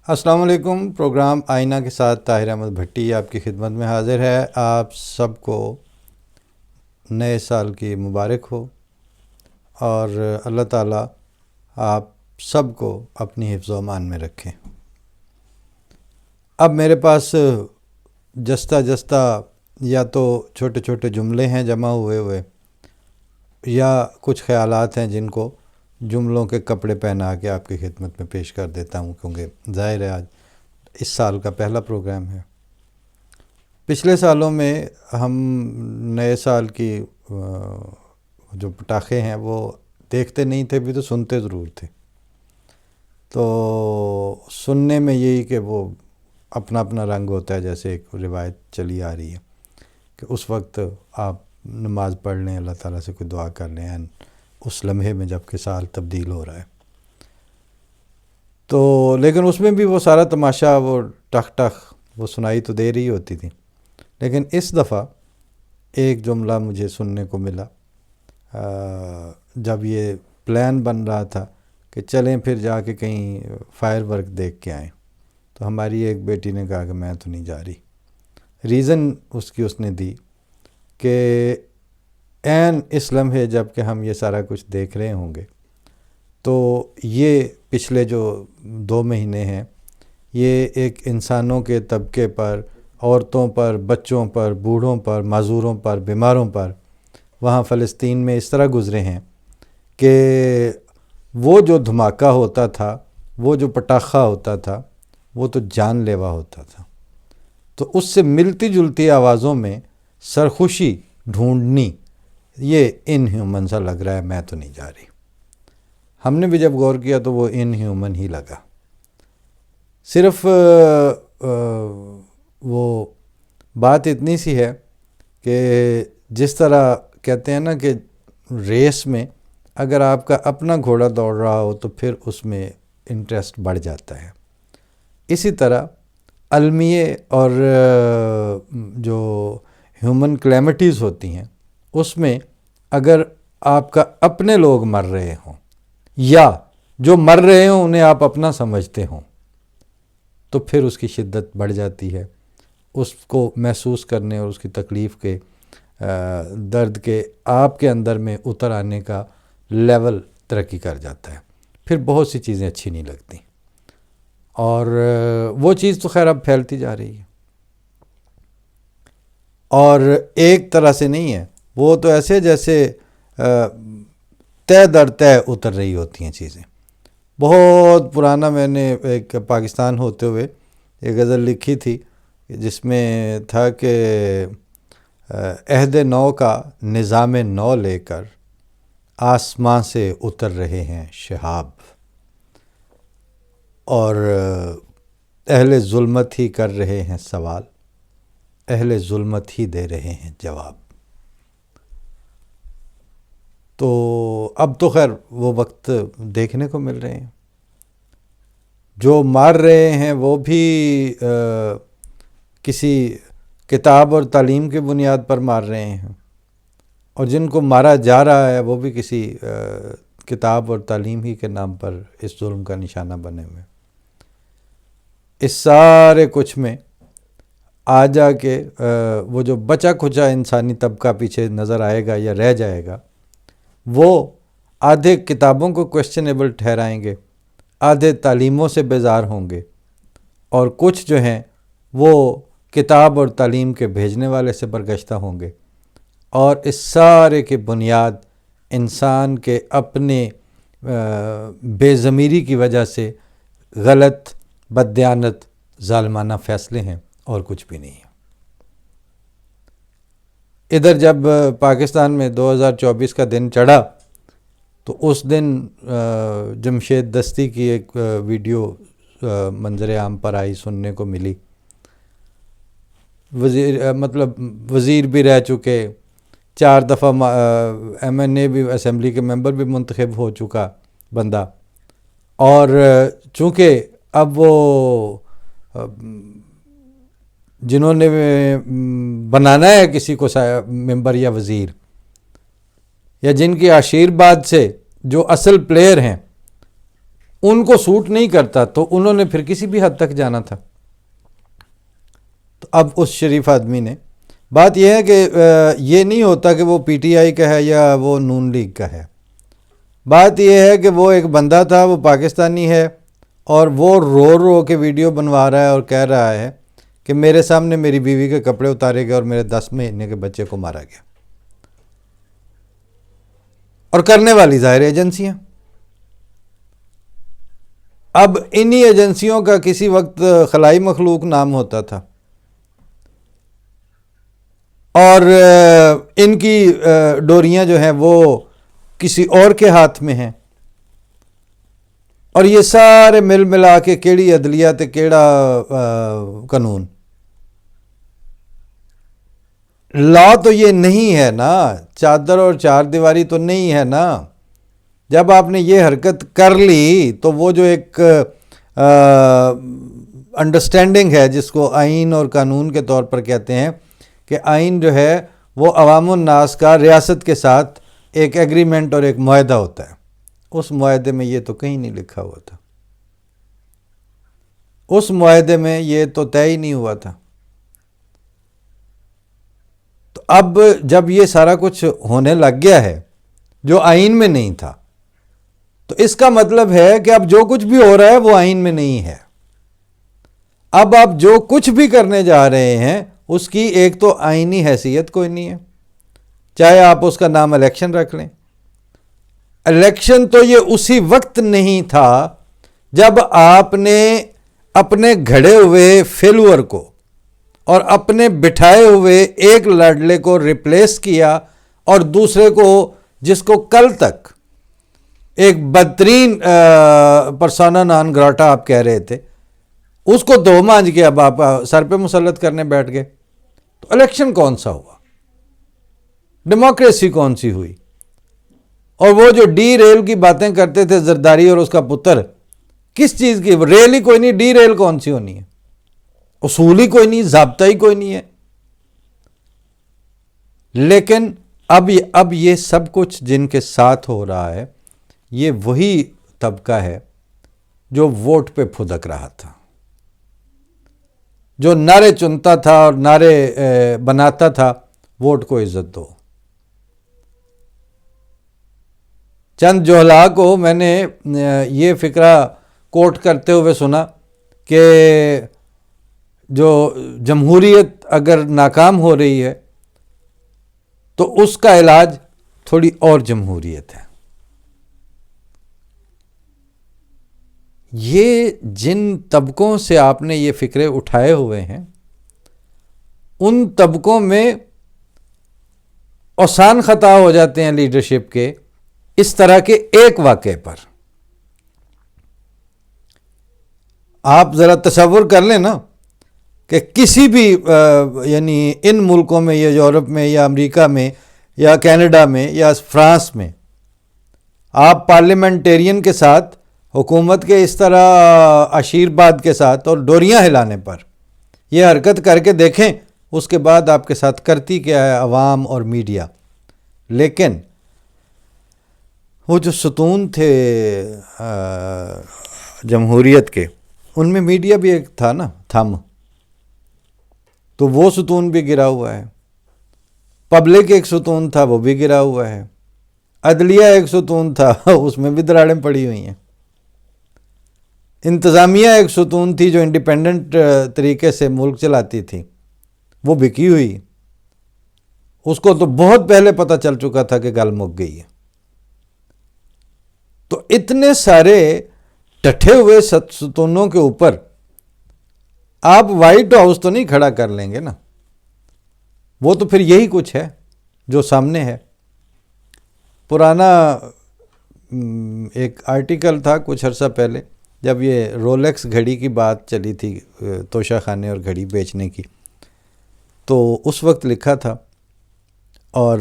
السلام علیکم۔ پروگرام آئینہ کے ساتھ طاہر احمد بھٹی آپ کی خدمت میں حاضر ہے۔ آپ سب کو نئے سال کی مبارک ہو اور اللہ تعالیٰ آپ سب کو اپنی حفظ و امان میں رکھیں۔ اب میرے پاس جستہ یا تو چھوٹے چھوٹے جملے ہیں جمع ہوئے یا کچھ خیالات ہیں جن کو جملوں کے کپڑے پہنا کے آپ کی خدمت میں پیش کر دیتا ہوں، کیونکہ ظاہر ہے آج اس سال کا پہلا پروگرام ہے۔ پچھلے سالوں میں ہم نئے سال کی جو پٹاخے ہیں وہ دیکھتے نہیں تھے بھی تو سنتے ضرور تھے۔ تو سننے میں یہی کہ وہ اپنا اپنا رنگ ہوتا ہے، جیسے ایک روایت چلی آ رہی ہے کہ اس وقت آپ نماز پڑھ لیں، اللہ تعالیٰ سے کوئی دعا کر لیں اس لمحے میں جب کہ سال تبدیل ہو رہا ہے۔ تو لیکن اس میں بھی وہ سارا تماشا، وہ ٹخ وہ سنائی تو دے رہی ہوتی تھی، لیکن اس دفعہ ایک جملہ مجھے سننے کو ملا جب یہ پلان بن رہا تھا کہ چلیں پھر جا کے کہیں فائر ورک دیکھ کے آئیں، تو ہماری ایک بیٹی نے کہا کہ میں تو نہیں جا رہی۔ ریزن اس نے دی کہ عین اس لمحے جب کہ ہم یہ سارا کچھ دیکھ رہے ہوں گے تو یہ پچھلے جو 2 مہینے ہیں یہ ایک انسانوں کے طبقے پر، عورتوں پر، بچوں پر، بوڑھوں پر، معذوروں پر، بیماروں پر وہاں فلسطین میں اس طرح گزرے ہیں کہ وہ جو دھماکہ ہوتا تھا، وہ جو پٹاخہ ہوتا تھا، وہ تو جان لیوا ہوتا تھا۔ تو اس سے ملتی جلتی آوازوں میں سرخوشی ڈھونڈنی، یہ ان ہیومن سا لگ رہا ہے، میں تو نہیں جا رہی۔ ہم نے بھی جب غور کیا تو وہ ان ہیومن ہی لگا۔ صرف وہ بات اتنی سی ہے کہ جس طرح کہتے ہیں نا کہ ریس میں اگر آپ کا اپنا گھوڑا دوڑ رہا ہو تو پھر اس میں انٹرسٹ بڑھ جاتا ہے، اسی طرح المیے اور جو ہیومن کلیمٹیز ہوتی ہیں اس میں اگر آپ کا اپنے لوگ مر رہے ہوں یا جو مر رہے ہوں انہیں آپ اپنا سمجھتے ہوں تو پھر اس کی شدت بڑھ جاتی ہے، اس کو محسوس کرنے اور اس کی تکلیف کے درد کے آپ کے اندر میں اتر آنے کا لیول ترقی کر جاتا ہے، پھر بہت سی چیزیں اچھی نہیں لگتی، اور وہ چیز تو خیر اب پھیلتی جا رہی ہے، اور ایک طرح سے نہیں ہے، وہ تو ایسے جیسے طے در طے اتر رہی ہوتی ہیں چیزیں۔ بہت پرانا میں نے ایک پاکستان ہوتے ہوئے ایک غزل لکھی تھی جس میں تھا کہ عہد نو کا نظام نو لے کر آسمان سے اتر رہے ہیں شہاب، اور اہل ظلمت ہی کر رہے ہیں سوال، اہل ظلمت ہی دے رہے ہیں جواب۔ تو اب تو خیر وہ وقت دیکھنے کو مل رہے ہیں، جو مار رہے ہیں وہ بھی کسی کتاب اور تعلیم کی بنیاد پر مار رہے ہیں، اور جن کو مارا جا رہا ہے وہ بھی کسی کتاب اور تعلیم ہی کے نام پر اس ظلم کا نشانہ بنے ہوئے۔ اس سارے کچھ میں آ جا کے وہ جو بچا کھچا انسانی طبقہ پیچھے نظر آئے گا یا رہ جائے گا، وہ آدھے کتابوں کو کویسچنیبل ٹھہرائیں گے، آدھے تعلیموں سے بیزار ہوں گے، اور کچھ جو ہیں وہ کتاب اور تعلیم کے بھیجنے والے سے برگشتہ ہوں گے، اور اس سارے کی بنیاد انسان کے اپنے بے ضمیری کی وجہ سے غلط، بددیانت، ظالمانہ فیصلے ہیں، اور کچھ بھی نہیں ہے۔ ادھر جب پاکستان میں 2024 کا دن چڑھا تو اس دن جمشید دستی کی ایک ویڈیو منظر عام پر آئی، سننے کو ملی۔ وزیر بھی رہ چکے، 4 دفعہ ایم این اے بھی، اسمبلی کے ممبر بھی منتخب ہو چکا بندہ، اور چونکہ اب وہ جنہوں نے بنانا ہے کسی کو ممبر یا وزیر، یا جن کی آشیرواد سے جو اصل پلیئر ہیں ان کو سوٹ نہیں کرتا تو انہوں نے پھر کسی بھی حد تک جانا تھا. تو اب اس شریف آدمی نے، بات یہ ہے کہ یہ نہیں ہوتا کہ وہ پی ٹی آئی کا ہے یا وہ نون لیگ کا ہے. بات یہ ہے کہ وہ ایک بندہ تھا، وہ پاکستانی ہے، اور وہ رو رو کے ویڈیو بنوا رہا ہے اور کہہ رہا ہے کہ میرے سامنے میری بیوی کے کپڑے اتارے گئے اور میرے 10 مہینے کے بچے کو مارا گیا. اور کرنے والی ظاہر ایجنسیاں. اب انہی ایجنسیوں کا کسی وقت خلائی مخلوق نام ہوتا تھا، اور ان کی ڈوریاں جو ہیں وہ کسی اور کے ہاتھ میں ہیں، اور یہ سارے مل ملا کے کیڑی عدلیہ تے کیڑا قانون. لا تو یہ نہیں ہے نا، چادر اور چار دیواری تو نہیں ہے نا. جب آپ نے یہ حرکت کر لی تو وہ جو ایک انڈرسٹینڈنگ ہے جس کو آئین اور قانون کے طور پر کہتے ہیں کہ آئین جو ہے وہ عوام الناس کا ریاست کے ساتھ ایک ایگریمنٹ اور ایک معاہدہ ہوتا ہے. اس معاہدے میں یہ تو کہیں نہیں لکھا ہوا تھا، اس معاہدے میں یہ تو طے ہی نہیں ہوا تھا. تو اب جب یہ سارا کچھ ہونے لگ گیا ہے جو آئین میں نہیں تھا، تو اس کا مطلب ہے کہ اب جو کچھ بھی ہو رہا ہے وہ آئین میں نہیں ہے. اب آپ جو کچھ بھی کرنے جا رہے ہیں اس کی ایک تو آئینی حیثیت کوئی نہیں ہے، چاہے آپ اس کا نام الیکشن رکھ لیں. الیکشن تو یہ اسی وقت نہیں تھا جب آپ نے اپنے گھڑے ہوئے فیلور کو اور اپنے بٹھائے ہوئے ایک لاڈلے کو ریپلیس کیا، اور دوسرے کو جس کو کل تک ایک بدترین پرسونا نان گراٹا آپ کہہ رہے تھے، اس کو دو مانج کے اب آپ سر پہ مسلط کرنے بیٹھ گئے. تو الیکشن کون سا ہوا؟ ڈیموکریسی کون سی ہوئی؟ اور وہ جو ڈی ریل کی باتیں کرتے تھے زرداری اور اس کا پتر، کس چیز کی ریل ہی کوئی نہیں، ڈی ریل کون سی ہونی ہے؟ اصول ہی کوئی نہیں، ضابطہ ہی کوئی نہیں ہے. لیکن اب یہ سب کچھ جن کے ساتھ ہو رہا ہے یہ وہی طبقہ ہے جو ووٹ پہ پھدک رہا تھا، جو نعرے چنتا تھا اور نعرے بناتا تھا ووٹ کو عزت دو. چند جوہلا کو میں نے یہ فقرہ کوٹ کرتے ہوئے سنا کہ جو جمہوریت اگر ناکام ہو رہی ہے تو اس کا علاج تھوڑی اور جمہوریت ہے. یہ جن طبقوں سے آپ نے یہ فکرے اٹھائے ہوئے ہیں ان طبقوں میں آسان خطا ہو جاتے ہیں لیڈرشپ کے اس طرح کے ایک واقعے پر. آپ ذرا تصور کر لیں نا کہ کسی بھی یعنی ان ملکوں میں یا یورپ میں یا امریکہ میں یا کینیڈا میں یا فرانس میں آپ پارلیمنٹیرین کے ساتھ حکومت کے اس طرح عشیرباد کے ساتھ اور ڈوریاں ہلانے پر یہ حرکت کر کے دیکھیں، اس کے بعد آپ کے ساتھ کرتی کیا ہے عوام اور میڈیا. لیکن وہ جو ستون تھے جمہوریت کے، ان میں میڈیا بھی ایک تھا نا تھم، تو وہ ستون بھی گرا ہوا ہے. پبلک ایک ستون تھا وہ بھی گرا ہوا ہے. عدلیہ ایک ستون تھا اس میں بھی دراڑیں پڑی ہوئی ہیں. انتظامیہ ایک ستون تھی جو انڈیپینڈنٹ طریقے سے ملک چلاتی تھی، وہ بکی ہوئی. اس کو تو بہت پہلے پتہ چل چکا تھا کہ گل مک گئی ہے. تو اتنے سارے ٹٹھے ہوئے ستونوں کے اوپر آپ وائٹ ہاؤس تو نہیں کھڑا کر لیں گے نا. وہ تو پھر یہی کچھ ہے جو سامنے ہے. پرانا ایک آرٹیکل تھا کچھ عرصہ پہلے جب یہ رولیکس گھڑی کی بات چلی تھی، توشہ خانے اور گھڑی بیچنے کی، تو اس وقت لکھا تھا، اور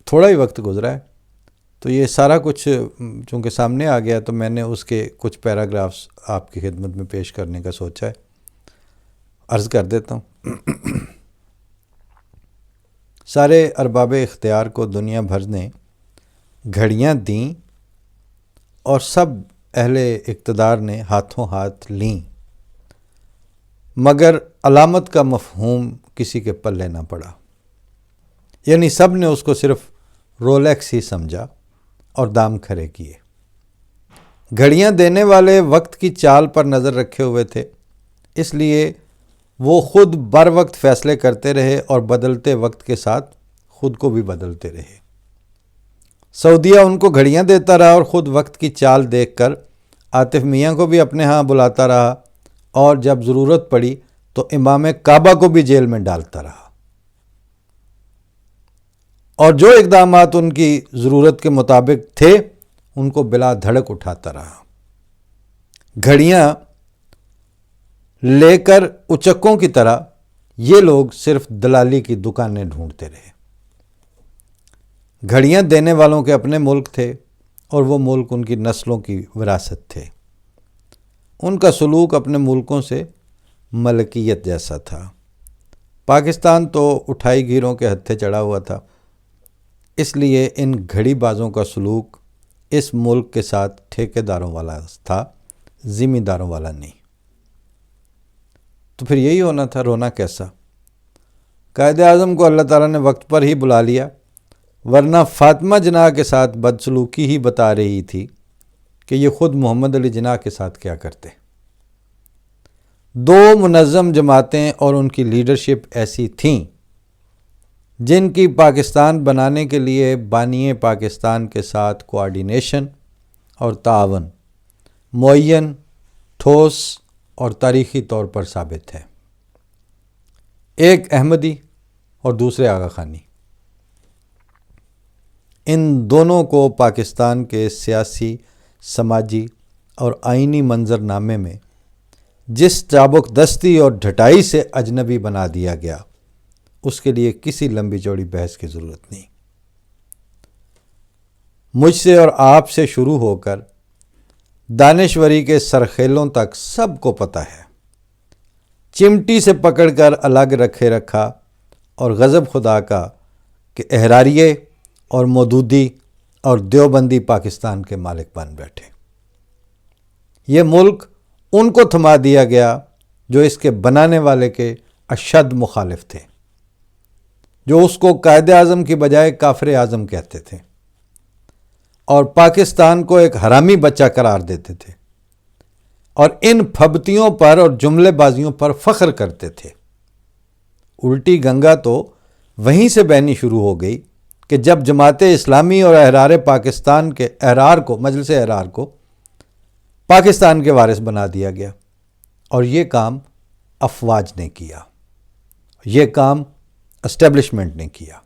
تھوڑا ہی وقت گزرا ہے تو یہ سارا کچھ چونکہ سامنے آ گیا تو میں نے اس کے کچھ پیراگرافز آپ کی خدمت میں پیش کرنے کا سوچا ہے. عرض کر دیتا ہوں. سارے ارباب اختیار کو دنیا بھر نے گھڑیاں دیں اور سب اہل اقتدار نے ہاتھوں ہاتھ لیں، مگر علامت کا مفہوم کسی کے پلے نہ پڑا، یعنی سب نے اس کو صرف رولیکس ہی سمجھا اور دام کھڑے کیے۔ گھڑیاں دینے والے وقت کی چال پر نظر رکھے ہوئے تھے، اس لیے وہ خود بر وقت فیصلے کرتے رہے اور بدلتے وقت کے ساتھ خود کو بھی بدلتے رہے۔ سعودیہ ان کو گھڑیاں دیتا رہا اور خود وقت کی چال دیکھ کر عاطف میاں کو بھی اپنے ہاں بلاتا رہا، اور جب ضرورت پڑی تو امام کعبہ کو بھی جیل میں ڈالتا رہا، اور جو اقدامات ان کی ضرورت کے مطابق تھے ان کو بلا دھڑک اٹھاتا رہا۔ گھڑیاں لے کر اچکوں کی طرح یہ لوگ صرف دلالی کی دکانیں ڈھونڈتے رہے۔ گھڑیاں دینے والوں کے اپنے ملک تھے اور وہ ملک ان کی نسلوں کی وراثت تھے۔ ان کا سلوک اپنے ملکوں سے ملکیت جیسا تھا۔ پاکستان تو اٹھائی گیروں کے ہتھے چڑھا ہوا تھا، اس لیے ان گھڑی بازوں کا سلوک اس ملک کے ساتھ ٹھیکیداروں والا تھا، ذمہ داروں والا نہیں۔ تو پھر یہی ہونا تھا، رونا کیسا؟ قائد اعظم کو اللہ تعالیٰ نے وقت پر ہی بلا لیا، ورنہ فاطمہ جناح کے ساتھ بدسلوکی ہی بتا رہی تھی کہ یہ خود محمد علی جناح کے ساتھ کیا کرتے۔ دو منظم جماعتیں اور ان کی لیڈرشپ ایسی تھیں جن کی پاکستان بنانے کے لیے بانی پاکستان کے ساتھ کوآرڈینیشن اور تعاون معین، ٹھوس اور تاریخی طور پر ثابت ہے۔ ایک احمدی اور دوسرے آغا خانی، ان دونوں کو پاکستان کے سیاسی، سماجی اور آئینی منظر نامے میں جس چابک دستی اور ڈھٹائی سے اجنبی بنا دیا گیا، اس کے لیے کسی لمبی چوڑی بحث کی ضرورت نہیں۔ مجھ سے اور آپ سے شروع ہو کر دانشوری کے سرخیلوں تک سب کو پتہ ہے، چمٹی سے پکڑ کر الگ رکھے رکھا اور غضب خدا کا کہ احراریے اور مودودی اور دیوبندی پاکستان کے مالک بن بیٹھے۔ یہ ملک ان کو تھما دیا گیا جو اس کے بنانے والے کے اشد مخالف تھے، جو اس کو قائد اعظم کی بجائے کافر اعظم کہتے تھے اور پاکستان کو ایک حرامی بچہ قرار دیتے تھے، اور ان پھبتیوں پر اور جملے بازیوں پر فخر کرتے تھے۔ الٹی گنگا تو وہیں سے بہنی شروع ہو گئی کہ جب جماعت اسلامی اور احرار پاکستان کے مجلس احرار کو پاکستان کے وارث بنا دیا گیا، اور یہ کام افواج نے کیا، یہ کام اسٹیبلشمنٹ نے کیا،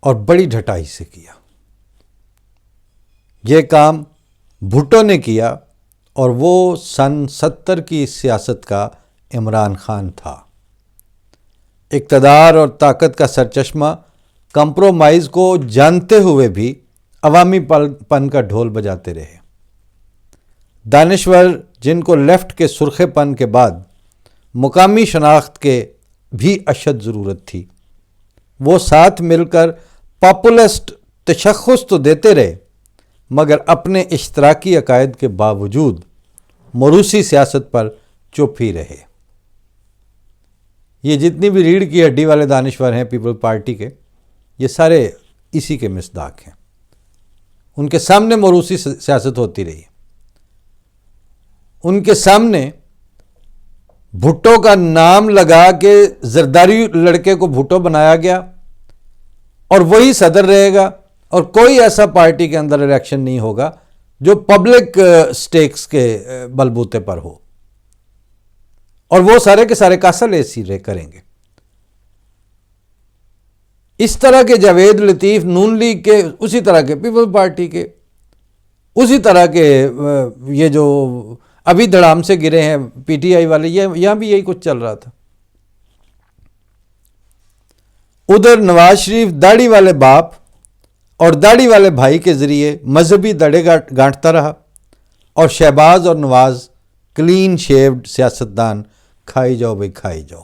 اور بڑی ڈھٹائی سے کیا۔ یہ کام بھٹو نے کیا، اور وہ سن 70 کی سیاست کا عمران خان تھا۔ اقتدار اور طاقت کا سرچشمہ کمپرومائز کو جانتے ہوئے بھی عوامی پن کا ڈھول بجاتے رہے۔ دانشور جن کو لیفٹ کے سرخے پن کے بعد مقامی شناخت کے بھی اشد ضرورت تھی، وہ ساتھ مل کر پاپولسٹ تشخص تو دیتے رہے، مگر اپنے اشتراکی عقائد کے باوجود موروثی سیاست پر چپ ہی رہے۔ یہ جتنی بھی ریڑھ کی ہڈی والے دانشور ہیں پیپل پارٹی کے، یہ سارے اسی کے مصداق ہیں۔ ان کے سامنے موروثی سیاست ہوتی رہی، ان کے سامنے بھٹو کا نام لگا کے زرداری لڑکے کو بھٹو بنایا گیا اور وہی صدر رہے گا، اور کوئی ایسا پارٹی کے اندر الیکشن نہیں ہوگا جو پبلک سٹیکس کے بلبوتے پر ہو، اور وہ سارے کے سارے کاسل ایسی کریں گے۔ اس طرح کے جاوید لطیف نون لیگ کے، اسی طرح کے پیپل پارٹی کے، اسی طرح کے یہ جو ابھی دھڑام سے گرے ہیں پی ٹی آئی والے، یہاں بھی یہی کچھ چل رہا تھا۔ ادھر نواز شریف داڑھی والے باپ اور داڑھی والے بھائی کے ذریعے مذہبی دڑے گانٹتا رہا، اور شہباز اور نواز کلین شیوڈ سیاستدان، کھائی جاؤ بھائی کھائی جاؤ۔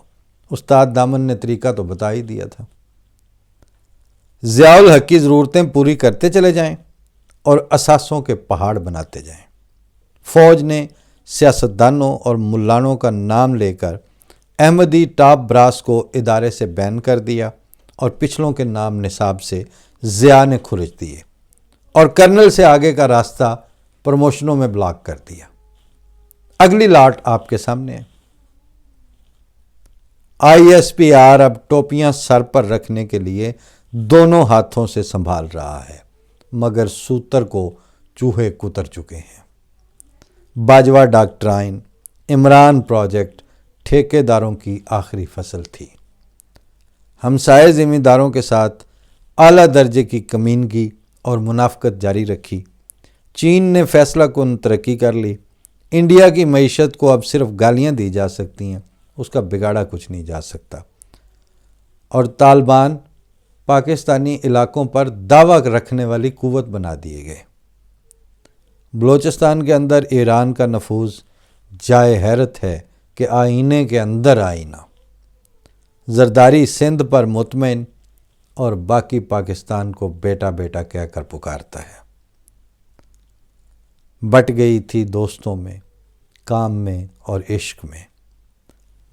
استاد دامن نے طریقہ تو بتا ہی دیا تھا۔ ضیاء الحق کی ضرورتیں پوری کرتے چلے جائیں اور اثاثوں کے پہاڑ بناتے جائیں۔ فوج نے سیاستدانوں اور ملانوں کا نام لے کر احمدی ٹاپ براس کو ادارے سے بین کر دیا اور پچھلوں کے نام نصاب سے ضیاء نے کھرچ دیے اور کرنل سے آگے کا راستہ پروموشنوں میں بلاک کر دیا۔ اگلی لاٹ آپ کے سامنے ہے۔ ISPR اب ٹوپیاں سر پر رکھنے کے لیے دونوں ہاتھوں سے سنبھال رہا ہے، مگر سوتر کو چوہے کتر چکے ہیں۔ باجوہ ڈاکٹرائن، عمران پروجیکٹ ٹھیکیداروں کی آخری فصل تھی۔ ہمسائے زمینداروں کے ساتھ اعلیٰ درجے کی کمینگی اور منافقت جاری رکھی۔ چین نے فیصلہ کن ترقی کر لی۔ انڈیا کی معیشت کو اب صرف گالیاں دی جا سکتی ہیں، اس کا بگاڑا کچھ نہیں جا سکتا۔ اور طالبان پاکستانی علاقوں پر دعویٰ رکھنے والی قوت بنا دیے گئے۔ بلوچستان کے اندر ایران کا نفوذ جائے حیرت ہے کہ آئینے کے اندر آئینہ۔ زرداری سندھ پر مطمئن اور باقی پاکستان کو بیٹا بیٹا کہہ کر پکارتا ہے۔ بٹ گئی تھی دوستوں میں، کام میں اور عشق میں۔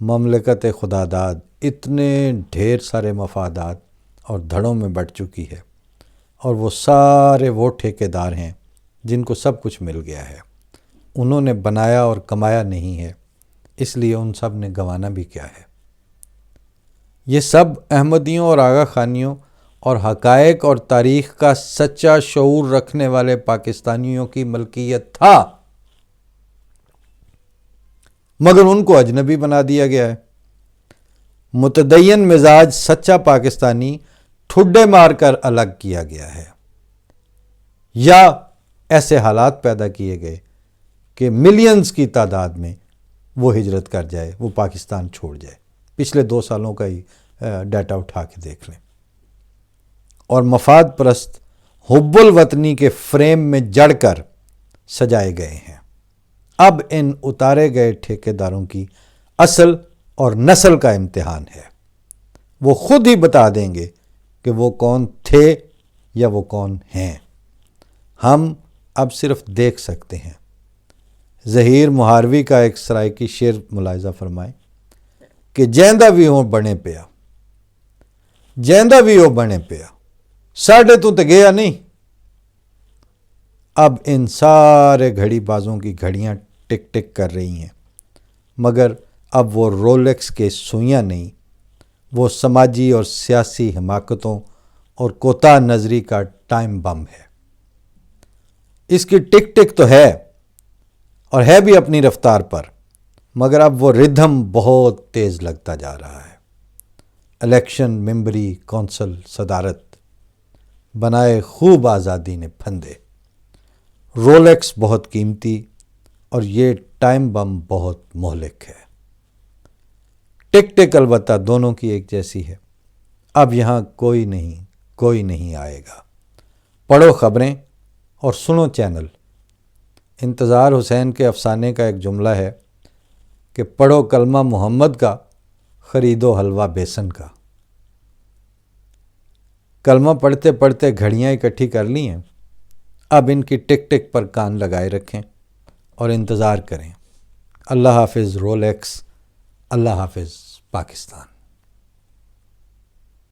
مملکت خداداد اتنے ڈھیر سارے مفادات اور دھڑوں میں بٹ چکی ہے، اور وہ سارے وہ ٹھیکیدار ہیں جن کو سب کچھ مل گیا ہے۔ انہوں نے بنایا اور کمایا نہیں ہے، اس لیے ان سب نے گنوانا بھی کیا ہے۔ یہ سب احمدیوں اور آغا خانیوں اور حقائق اور تاریخ کا سچا شعور رکھنے والے پاکستانیوں کی ملکیت تھا، مگر ان کو اجنبی بنا دیا گیا ہے۔ متدین مزاج سچا پاکستانی ٹھڈے مار کر الگ کیا گیا ہے، یا ایسے حالات پیدا کیے گئے کہ ملینز کی تعداد میں وہ ہجرت کر جائے، وہ پاکستان چھوڑ جائے۔ پچھلے 2 سالوں کا ہی ڈیٹا اٹھا کے دیکھ لیں۔ اور مفاد پرست حب الوطنی کے فریم میں جڑ کر سجائے گئے ہیں۔ اب ان اتارے گئے ٹھیکیداروں کی اصل اور نسل کا امتحان ہے۔ وہ خود ہی بتا دیں گے کہ وہ کون تھے یا وہ کون ہیں۔ ہم اب صرف دیکھ سکتے ہیں۔ ظہیر مہاروی کا ایک سرائکی شعر ملاحظہ فرمائیں کہ جیندہ بھی ہوں بنے پیا، جیندہ بھی ہو بنے پیا، ساڑھے تو گیا نہیں۔ اب ان سارے گھڑی بازوں کی گھڑیاں ٹک ٹک کر رہی ہیں، مگر اب وہ رولیکس کے سوئیاں نہیں، وہ سماجی اور سیاسی حماقتوں اور کوتاہ نظری کا ٹائم بم ہے۔ اس کی ٹک ٹک تو ہے، اور ہے بھی اپنی رفتار پر، مگر اب وہ ردھم بہت تیز لگتا جا رہا ہے۔ الیکشن، ممبری، کونسل، صدارت بنائے خوب آزادی نے پھندے۔ رولیکس بہت قیمتی اور یہ ٹائم بم بہت مہلک ہے۔ ٹک ٹک البتہ دونوں کی ایک جیسی ہے۔ اب یہاں کوئی نہیں آئے گا۔ پڑھو خبریں اور سنو چینل۔ انتظار حسین کے افسانے کا ایک جملہ ہے کہ پڑھو کلمہ محمد کا، خریدو حلوہ بیسن کا۔ کلمہ پڑھتے پڑھتے گھڑیاں اکٹھی کر لی ہیں، اب ان کی ٹک ٹک پر کان لگائے رکھیں اور انتظار کریں۔ اللہ حافظ رولیکس، اللہ حافظ پاکستان۔